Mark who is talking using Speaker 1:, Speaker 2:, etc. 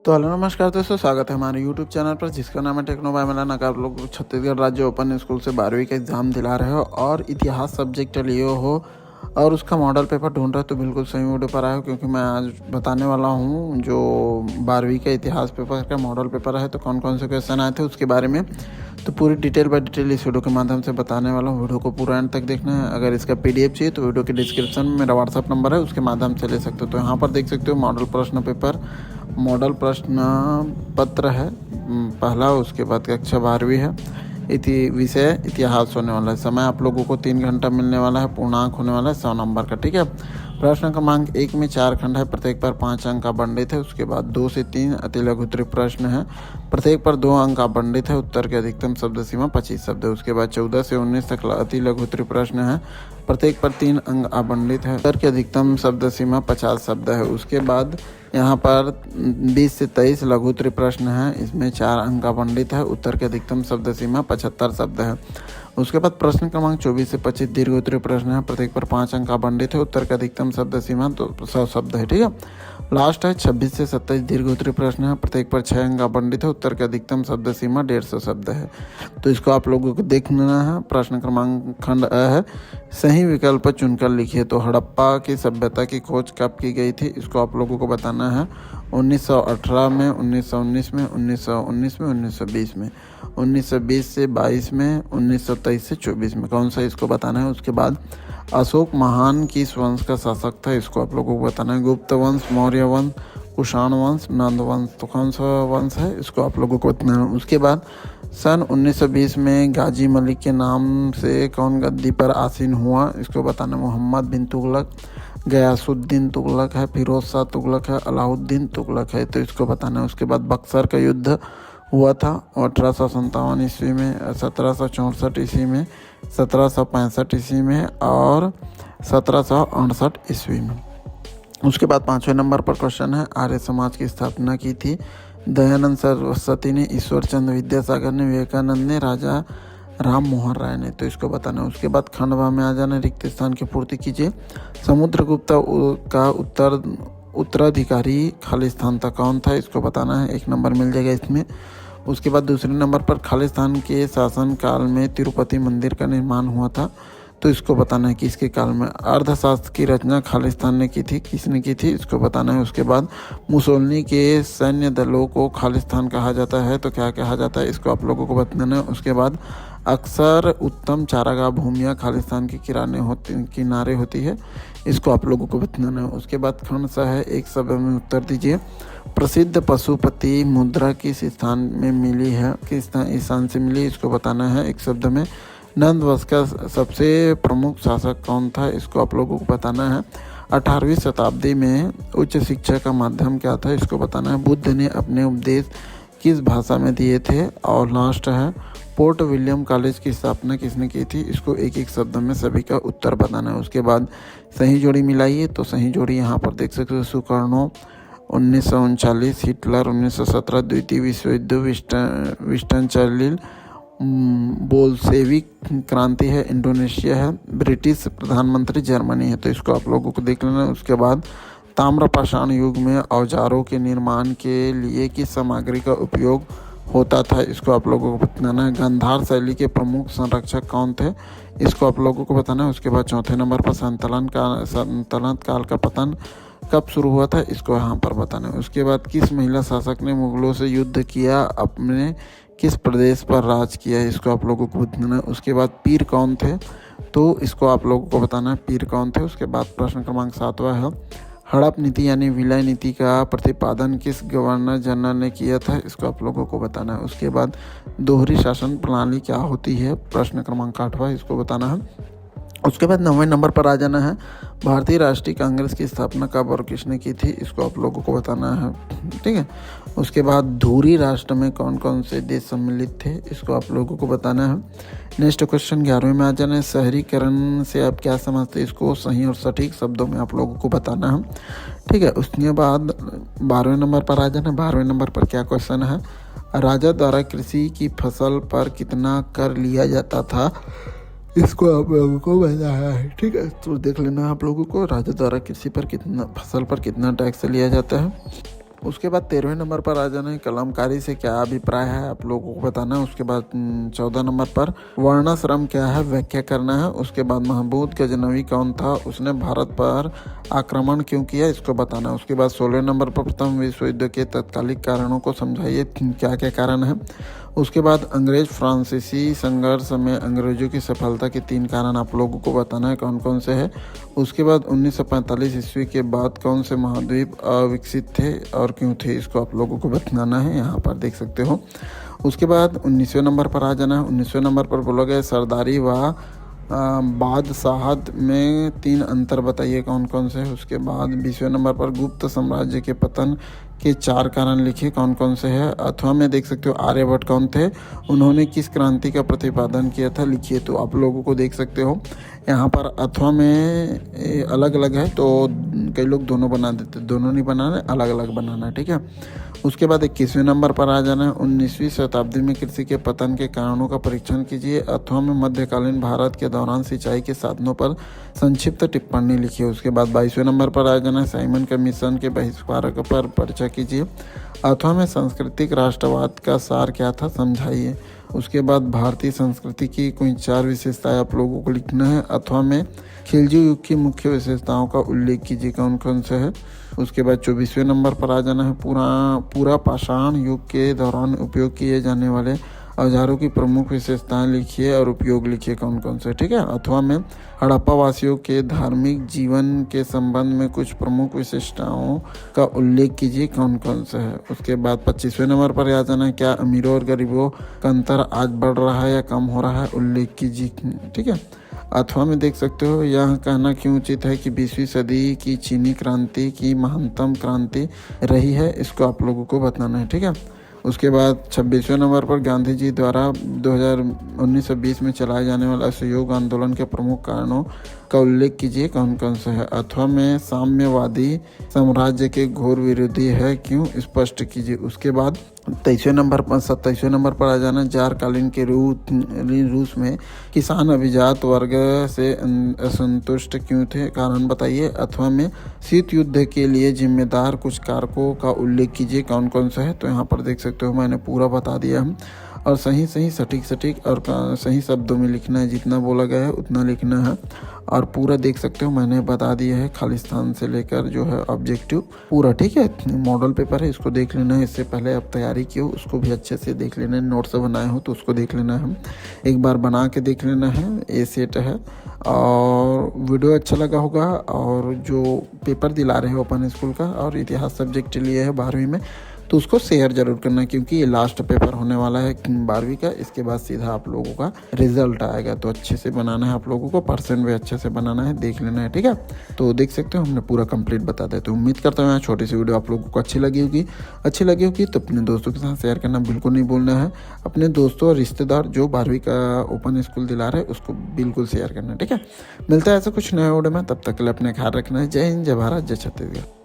Speaker 1: तो हेलो नमस्कार दोस्तों, स्वागत है हमारे यूट्यूब चैनल पर जिसका नाम है टेक्नो बाय मिलन। अगर आप लोग छत्तीसगढ़ राज्य ओपन स्कूल से 12वीं का एग्ज़ाम दिला रहे हो और इतिहास सब्जेक्ट लिए हो और उसका मॉडल पेपर ढूंढ रहे हो तो बिल्कुल सही वीडियो पर आए हो, क्योंकि मैं आज बताने वाला हूँ जो 12वीं का इतिहास पेपर का मॉडल पेपर है तो कौन कौन से क्वेश्चन आए थे उसके बारे में। तो पूरी डिटेल बाय डिटेल इस वीडियो के माध्यम से बताने वाला हूँ। वीडियो को पूरा एंड तक देखना है। अगर इसका PDF चाहिए तो वीडियो के डिस्क्रिप्शन में मेरा व्हाट्सअप नंबर है, उसके माध्यम से ले सकते हो। तो यहाँ पर देख सकते हो मॉडल प्रश्न पेपर, मॉडल प्रश्न पत्र है पहला, उसके बाद कक्षा 12वीं है। विषय इतिहास होने वाला है। समय आप लोगों को 3 घंटा मिलने वाला है। पूर्णांक होने वाला है 100 नंबर का, ठीक है। प्रश्न क्रमांक 1 में 4 खंड है, प्रत्येक पर 5 अंक आवंटित है। उसके बाद 2 से 3 अति लघु उत्तरीय प्रश्न है, प्रत्येक पर 2 अंक आवंटित है। उत्तर की अधिकतम शब्द सीमा 25 शब्द है। उसके बाद 14 से 19 तक अति लघु उत्तरीय प्रश्न है, प्रत्येक पर 3 अंक आवंटित है। उत्तर की अधिकतम शब्द सीमा 50 शब्द है। उसके बाद यहाँ पर 20 से 23 लघु उत्तरीय प्रश्न है, इसमें 4 अंक आवंटित है। उत्तर की अधिकतम शब्द सीमा 75 शब्द है। उसके बाद प्रश्न क्रमांक 24 से 25 दीर्घ उत्तरीय प्रश्न है, प्रत्येक पर 5 अंक आवंटित है। उत्तर का अधिकतम शब्द सीमा तो 100 शब्द है, ठीक है। लास्ट है 26 से 27 दीर्घ उत्तरीय प्रश्न है, प्रत्येक पर 6 अंक आवंटित है। उत्तर का अधिकतम शब्द सीमा 150 शब्द है। तो इसको आप लोगों को देखना है। प्रश्न क्रमांक खंड अ है, सही विकल्प चुनकर लिखिए। तो हड़प्पा की सभ्यता की खोज कब की गई थी, इसको आप लोगों को बताना है। 1918 में, 1919 में, 1919 में, 1920 में, 1920 से 22 में, 1923 से 24 में, कौन सा इसको बताना है। उसके बाद अशोक महान किस वंश का शासक था, इसको आप लोगों को बताना है। गुप्त वंश, मौर्य वंश, कुषाण वंश, नंद वंश, तो कौन सा वंश है इसको आप लोगों को बताना है। उसके बाद सन 1920 में गाजी मलिक के नाम से कौन गद्दी पर आसीन हुआ, इसको बताना। मोहम्मद बिन तुगलक, गयासुद्दीन तुगलक है, फिरोज शाह तुगलक है, अलाउद्दीन तुगलक है, तो इसको बताना है। उसके बाद बक्सर का युद्ध हुआ था 1857 ईस्वी में, 1764 ईस्वी में, 1765 ईस्वी में और 1768 ईस्वी में। उसके बाद 5वें नंबर पर क्वेश्चन है, आर्य समाज की स्थापना की थी दयानंद सरस्वती ने, ईश्वर चंद्र विद्यासागर ने, विवेकानंद ने, राजा राम मोहन राय ने, तो इसको बताना है। उसके बाद खंडवा में आ जाना, रिक्त स्थान की पूर्ति कीजिए। समुद्रगुप्त का उत्तराधिकारी खालिस्तान था, कौन था, इसको बताना है। 1 नंबर मिल जाएगा इसमें। उसके बाद दूसरे नंबर पर खालिस्तान के शासन काल में तिरुपति मंदिर का निर्माण हुआ था, तो इसको बताना है कि इसके काल में। अर्थशास्त्र की रचना खालिस्तान ने की थी, किसने की थी, इसको बताना है। उसके बाद मुसोलिनी के सैन्य दलों को खालिस्तान कहा जाता है, तो क्या कहा जाता है, इसको आप लोगों को बताना है। उसके बाद अक्सर उत्तम चारागाह भूमियाँ खालिस्तान के किनारे होती है, इसको आप लोगों को बताना है। उसके बाद खंड सा है, एक शब्द में उत्तर दीजिए। प्रसिद्ध पशुपति मुद्रा किस स्थान में मिली है, किस स्थान से मिली, इसको बताना है 1 शब्द में। नंद वंश का सबसे प्रमुख शासक कौन था, इसको आप लोगों को बताना है। 18वीं शताब्दी में उच्च शिक्षा का माध्यम क्या था, इसको बताना है। बुद्ध ने अपने उपदेश किस भाषा में दिए थे। और लास्ट है, पोर्ट विलियम कॉलेज की स्थापना किसने की थी, इसको 1-1 शब्द में सभी का उत्तर बताना है। उसके बाद सही जोड़ी मिलाइए, तो सही जोड़ी यहाँ पर देख सकते हो। सुकर्णो 1939, हिटलर 1917, द्वितीय विश्व युद्ध, विस्टन चर्चिल, बोल्शेविक क्रांति है, इंडोनेशिया है, ब्रिटिश प्रधानमंत्री जर्मनी है, तो इसको आप लोगों को देख लेना है। उसके बाद ताम्रपाषाण युग में औजारों के निर्माण के लिए किस सामग्री का उपयोग होता था, इसको आप लोगों को बताना है। गांधार शैली के प्रमुख संरक्षक कौन थे, इसको आप लोगों को बताना है। उसके बाद 4थे नंबर पर सल्तनत काल का पतन कब शुरू हुआ था, इसको यहाँ पर बताना है। उसके बाद किस महिला शासक ने मुगलों से युद्ध किया, अपने किस प्रदेश पर राज किया, इसको आप लोगों को बताना है। उसके बाद पीर कौन थे, तो इसको आप लोगों को बताना है पीर कौन थे। उसके बाद प्रश्न क्रमांक 7वां है, हड़प नीति यानी विलय नीति का प्रतिपादन किस गवर्नर जनरल ने किया था, इसको आप लोगों को बताना है। उसके बाद दोहरी शासन प्रणाली क्या होती है, प्रश्न क्रमांक 8वां, इसको बताना है। उसके बाद 9वें नंबर पर आ जाना है, भारतीय राष्ट्रीय कांग्रेस की स्थापना कब और किसने की थी, इसको आप लोगों को बताना है, ठीक है। उसके बाद धुरी राष्ट्र में कौन कौन से देश सम्मिलित थे, इसको आप लोगों को बताना है। नेक्स्ट क्वेश्चन 11वें में आ जाना है, शहरीकरण से आप क्या समझते हैं, इसको सही और सटीक शब्दों में आप लोगों को बताना है, ठीक है। उसके बाद 12वें नंबर पर आ जाना है। 12वें नंबर पर क्या क्वेश्चन है, राजा द्वारा कृषि की फसल पर कितना कर लिया जाता था, इसको आप लोगों को बताना है, ठीक है। तो देख लेना आप लोगों को, राजा द्वारा कृषि पर कितना, फसल पर कितना टैक्स लिया जाता है। उसके बाद 13वें नंबर पर आ जाना है कलमकारी से क्या अभिप्राय है आप लोगों को बताना है। उसके बाद 14 नंबर पर वर्णाश्रम क्या है व्याख्या करना है। उसके बाद महमूद गजनवी कौन था, उसने भारत पर आक्रमण क्यों किया, इसको बताना है। उसके बाद 16 नंबर पर प्रथम विश्व युद्ध के तत्कालिक कारणों को समझाइए, क्या क्या कारण है। उसके बाद अंग्रेज फ्रांसीसी संघर्ष में अंग्रेजों की सफलता के 3 कारण आप लोगों को बताना है कौन कौन से हैं। उसके बाद 1945 ईस्वी के बाद कौन से महाद्वीप अविकसित थे और क्यों थे, इसको आप लोगों को बताना है, यहाँ पर देख सकते हो। उसके बाद 19वें नंबर पर आ जाना है। 19वें नंबर पर बोला गया सरदारी व बादशाहत में 3 अंतर बताइए कौन कौन से है। उसके बाद 20वें नंबर पर गुप्त साम्राज्य के पतन के 4 कारण लिखिए कौन कौन से हैं। अथवा में देख सकते हो आर्यभट्ट कौन थे, उन्होंने किस क्रांति का प्रतिपादन किया था, लिखिए। तो आप लोगों को देख सकते हो यहाँ पर अथवा में अलग अलग है, तो कई लोग दोनों बना देते, दोनों नहीं बनाना, अलग अलग बनाना है, ठीक है। उसके बाद 21वें नंबर पर आ जाना है 19वीं शताब्दी में कृषि के पतन के कारणों का परीक्षण कीजिए। अथवा में मध्यकालीन भारत के दौरान सिंचाई के साधनों पर संक्षिप्त टिप्पणी लिखिए। उसके बाद 22वें नंबर पर आ जाना है साइमन कमीशन के बहिष्कार पर चर्चा कीजिए। अथवा में सांस्कृतिक राष्ट्रवाद का सार क्या था, समझाइए। उसके बाद भारतीय संस्कृति की कोई 4 विशेषताएं आप लोगों को लिखना है। अथवा में खिलजी युग की मुख्य विशेषताओं का उल्लेख कीजिए कौन कौन से है। उसके बाद 24वें नंबर पर आ जाना है पूरा पाषाण युग के दौरान उपयोग किए जाने वाले औजारों की प्रमुख विशेषताएं लिखिए और उपयोग लिखिए कौन कौन से, ठीक है। अथवा में हड़प्पा वासियों के धार्मिक जीवन के संबंध में कुछ प्रमुख विशेषताओं का उल्लेख कीजिए कौन कौन से है। उसके बाद 25वें नंबर पर आ जाना है क्या अमीरों और गरीबों का अंतर आज बढ़ रहा है या कम हो रहा है, उल्लेख कीजिए, ठीक है। अथवा में देख सकते हो यह कहना क्यों उचित है कि 20वीं सदी की चीनी क्रांति की महानतम क्रांति रही है, इसको आप लोगों को बताना है, ठीक है। उसके बाद 26वें नंबर पर गांधी जी द्वारा 1920 में चलाए जाने वाला असहयोग आंदोलन के प्रमुख कारणों का उल्लेख कीजिए कौन कौन से है। अथवा में साम्यवादी साम्राज्य के घोर विरोधी है क्यों, स्पष्ट कीजिए। उसके बाद 27वें नंबर पर आ जाना जारकालीन के रूस में किसान अभिजात वर्ग से असंतुष्ट क्यों थे, कारण बताइए। अथवा में शीत युद्ध के लिए जिम्मेदार कुछ कारकों का उल्लेख कीजिए कौन कौन सा है। तो यहाँ पर देख सकते हो मैंने पूरा बता दिया है और सही सटीक और सही शब्दों में लिखना है, जितना बोला गया है उतना लिखना है और पूरा देख सकते हो मैंने बता दिया है खालिस्तान से लेकर जो है ऑब्जेक्टिव पूरा, ठीक है। मॉडल पेपर है, इसको देख लेना है। इससे पहले आप तैयारी की हो उसको भी अच्छे से देख लेना है, नोट्स बनाए हो तो उसको देख लेना है, एक बार बना के देख लेना है। ए सेट है और वीडियो अच्छा लगा होगा और जो पेपर दिला रहे हो ओपन स्कूल का और इतिहास सब्जेक्ट लिए है 12वीं में तो उसको शेयर जरूर करना, क्योंकि ये लास्ट पेपर होने वाला है 12वीं का। इसके बाद सीधा आप लोगों का रिजल्ट आएगा, तो अच्छे से बनाना है आप लोगों को, परसेंट भी अच्छे से बनाना है, देख लेना है, ठीक है। तो देख सकते हो हमने पूरा कंप्लीट बता दिया। तो उम्मीद करता हूँ छोटी सी वीडियो आप लोगों को अच्छी लगी होगी तो अपने दोस्तों के साथ शेयर करना बिल्कुल नहीं भूलना है। अपने दोस्तों और रिश्तेदार जो 12वीं का ओपन स्कूल दिला रहे हैं उसको बिल्कुल शेयर करना है, ठीक है। मिलता है ऐसा कुछ नया वीडियो में, तब तक के लिए अपने ख्याल रखना है। जय हिंद, जय भारत, जय छत्तीसगढ़।